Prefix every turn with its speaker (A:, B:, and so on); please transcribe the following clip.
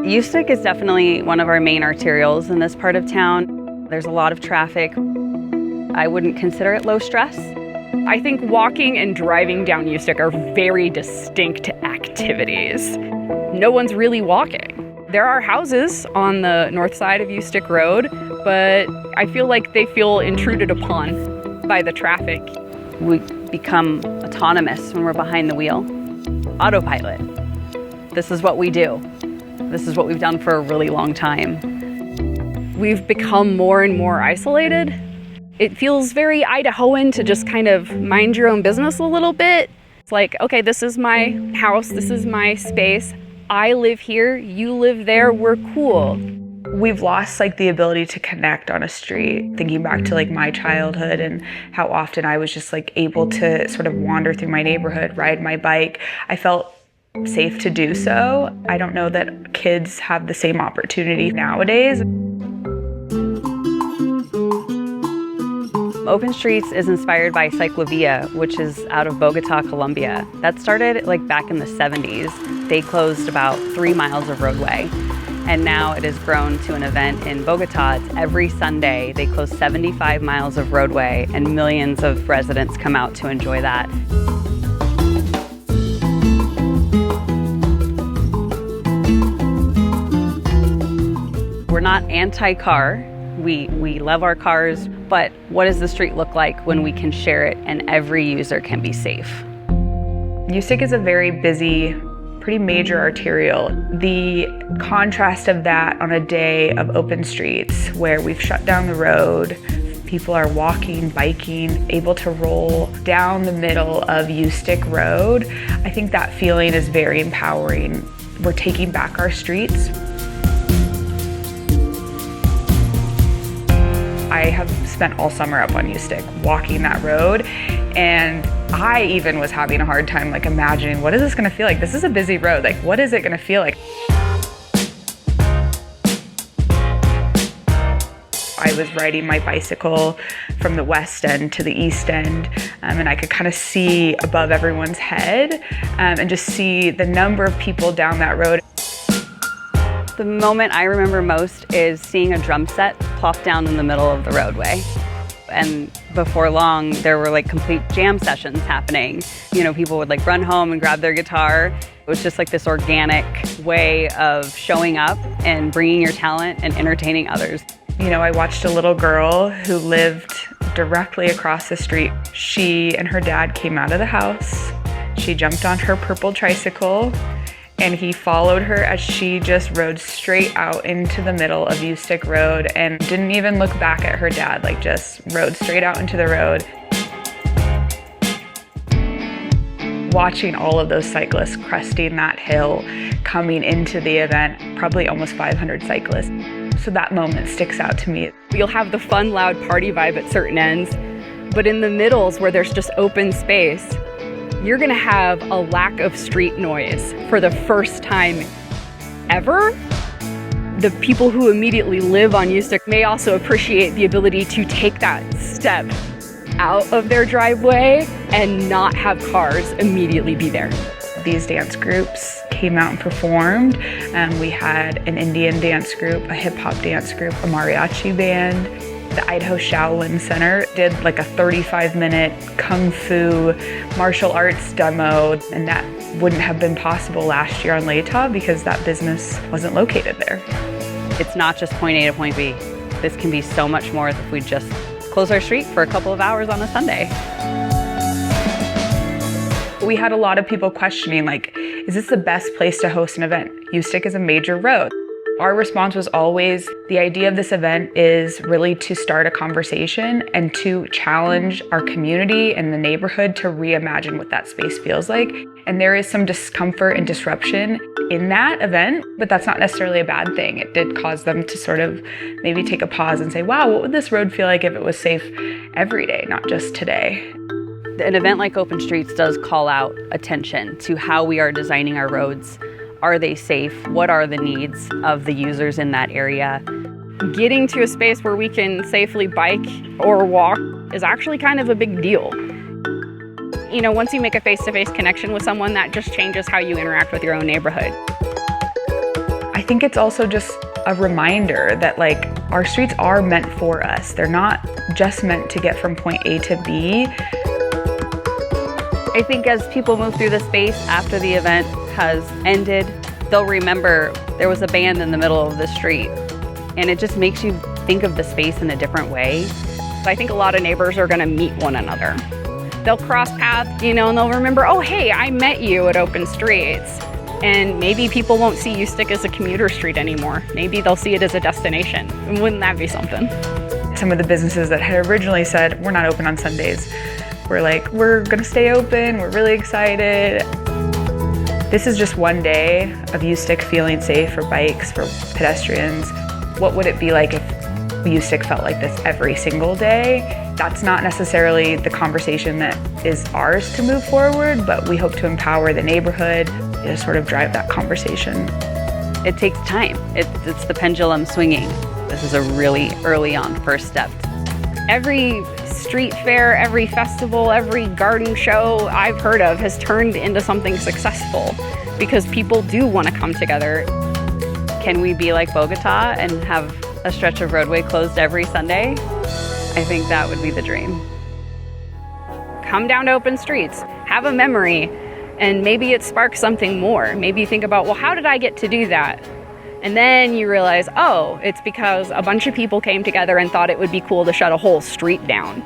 A: Ustick is definitely one of our main arterials in this part of town. There's a lot of traffic. I wouldn't consider it low stress.
B: I think walking and driving down Ustick are very distinct activities. No one's really walking. There are houses on the north side of Ustick Road, but I feel like they feel intruded upon by the traffic.
A: We become autonomous when we're behind the wheel. Autopilot. This is what we do. This is what we've done for a really long time.
B: We've become more and more isolated. It feels very Idahoan to just kind of mind your own business a little bit. It's like, okay, this is my house, this is my space. I live here, you live there, we're cool.
C: We've lost like the ability to connect on a street. Thinking back to like my childhood and how often I was just like able to sort of wander through my neighborhood, ride my bike. I felt safe to do so. I don't know that kids have the same opportunity nowadays.
A: Open Streets is inspired by Cyclovia, which is out of Bogota, Colombia. That started like back in the 70s. They closed about 3 miles of roadway. And now it has grown to an event in Bogota. It's every Sunday. They close 75 miles of roadway and millions of residents come out to enjoy that. We're not anti-car. We love our cars, but what does the street look like when we can share it and every user can be safe?
C: Ustick is a very busy, pretty major arterial. The contrast of that on a day of open streets where we've shut down the road, people are walking, biking, able to roll down the middle of Ustick Road, I think that feeling is very empowering. We're taking back our streets. I have spent all summer up on Ustick walking that road, and I even was having a hard time like imagining, what is this gonna feel like? This is a busy road, like what is it gonna feel like? I was riding my bicycle from the west end to the east end, and I could kind of see above everyone's head and just see the number of people down that road.
A: The moment I remember most is seeing a drum set plop down in the middle of the roadway. And before long, there were like complete jam sessions happening. You know, people would like run home and grab their guitar. It was just like this organic way of showing up and bringing your talent and entertaining others.
C: You know, I watched a little girl who lived directly across the street. She and her dad came out of the house. She jumped on her purple tricycle, and he followed her as she just rode straight out into the middle of Ustick Road and didn't even look back at her dad, like just rode straight out into the road. Watching all of those cyclists cresting that hill, coming into the event, probably almost 500 cyclists. So that moment sticks out to me.
B: You'll have the fun, loud party vibe at certain ends, but in the middles where there's just open space, you're gonna have a lack of street noise for the first time ever. The people who immediately live on Ustick may also appreciate the ability to take that step out of their driveway and not have cars immediately be there.
C: These dance groups came out and performed. We had an Indian dance group, a hip hop dance group, a mariachi band. The Idaho Shaolin Center did like a 35-minute Kung Fu martial arts demo, and that wouldn't have been possible last year on Latah because that business wasn't located there.
A: It's not just point A to point B. This can be so much more if we just close our street for a couple of hours on a Sunday.
C: We had a lot of people questioning, like, is this the best place to host an event? Ustick is a major road. Our response was always, the idea of this event is really to start a conversation and to challenge our community and the neighborhood to reimagine what that space feels like. And there is some discomfort and disruption in that event, but that's not necessarily a bad thing. It did cause them to sort of maybe take a pause and say, wow, what would this road feel like if it was safe every day, not just today?
A: An event like Open Streets does call out attention to how we are designing our roads. Are they safe? What are the needs of the users in that area?
B: Getting to a space where we can safely bike or walk is actually kind of a big deal. You know, once you make a face-to-face connection with someone, that just changes how you interact with your own neighborhood.
C: I think it's also just a reminder that like our streets are meant for us. They're not just meant to get from point A to B.
A: I think as people move through the space after the event has ended, they'll remember there was a band in the middle of the street, and it just makes you think of the space in a different way.
B: I think a lot of neighbors are going to meet one another. They'll cross paths, and they'll remember, oh, hey, I met you at Open Streets. And maybe people won't see Ustick as a commuter street anymore. Maybe they'll see it as a destination. And wouldn't that be something?
C: Some of the businesses that had originally said, we're not open on Sundays, we're like, we're gonna stay open, we're really excited. This is just one day of Ustick feeling safe for bikes, for pedestrians. What would it be like if Ustick felt like this every single day? That's not necessarily the conversation that is ours to move forward, but we hope to empower the neighborhood to sort of drive that conversation.
A: It takes time. It's the pendulum swinging. This is a really early on first step.
B: Every street fair, every festival, every garden show I've heard of has turned into something successful because people do want to come together.
A: Can we be like Bogota and have a stretch of roadway closed every Sunday? I think that would be the dream.
B: Come down to Open Streets, have a memory, and maybe it sparks something more. Maybe you think about, well, how did I get to do that? And then you realize, oh, it's because a bunch of people came together and thought it would be cool to shut a whole street down.